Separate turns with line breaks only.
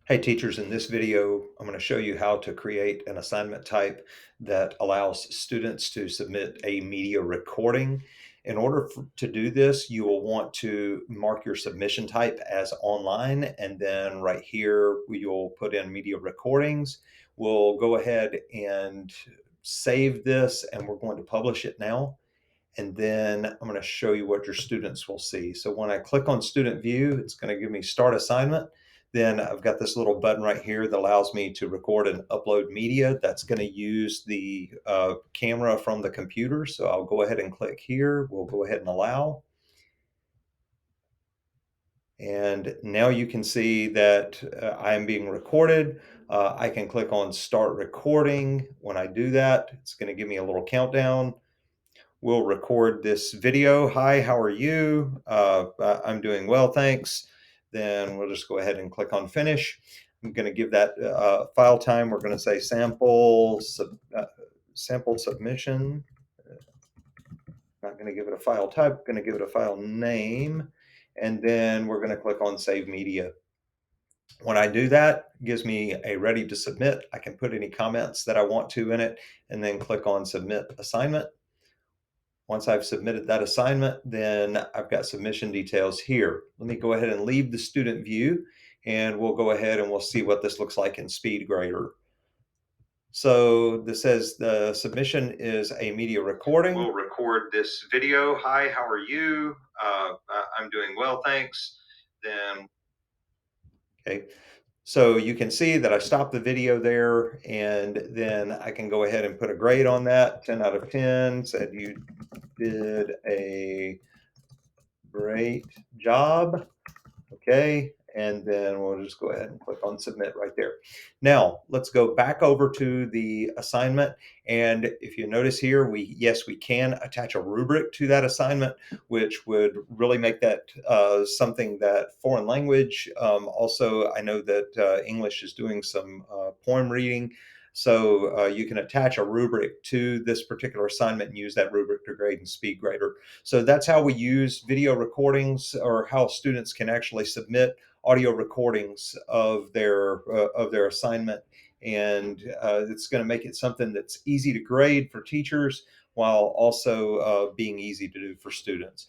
Hey teachers, in this video, I'm going to show you how to create an assignment type that allows students to submit a media recording. In order to do this, you will want to mark your submission type as online, and then right here, you'll put in media recordings. We'll go ahead and save this, and we're going to publish it now. And then I'm going to show you what your students will see. So when I click on student view, it's going to give me start assignment. Then I've got this little button right here that allows me to record and upload media. That's going to use the camera from the computer. So I'll go ahead and click here. We'll go ahead and allow. And now you can see that I am being recorded. I can click on start recording. When I do that, it's going to give me a little countdown. We'll record this video. Hi, how are you? I'm doing well, thanks. Then we'll just go ahead and click on finish. I'm going to give that file time. We're going to say sample submission. Not going to give it a file type. Going to give it a file name, and then we're going to click on save media. When I do that, it gives me a ready to submit. I can put any comments that I want to in it, and then click on submit assignment. Once I've submitted that assignment, then I've got submission details here. Let me go ahead and leave the student view, and we'll go ahead and we'll see what this looks like in SpeedGrader. So this says the submission is a media recording. We'll record this video. Hi, how are you? I'm doing well, thanks. Then, okay. So you can see that I stopped the video there, and then I can go ahead and put a grade on that. 10 out of 10 said you did a great job. Okay, and then we'll just go ahead and click on submit right there. Now let's go back over to the assignment, and if you notice here, we can attach a rubric to that assignment, which would really make that something that foreign language. Also, I know that English is doing some poem reading. So you can attach a rubric to this particular assignment and use that rubric to grade in SpeedGrader. So that's how we use video recordings, or how students can actually submit audio recordings of their assignment. And it's going to make it something that's easy to grade for teachers while also being easy to do for students.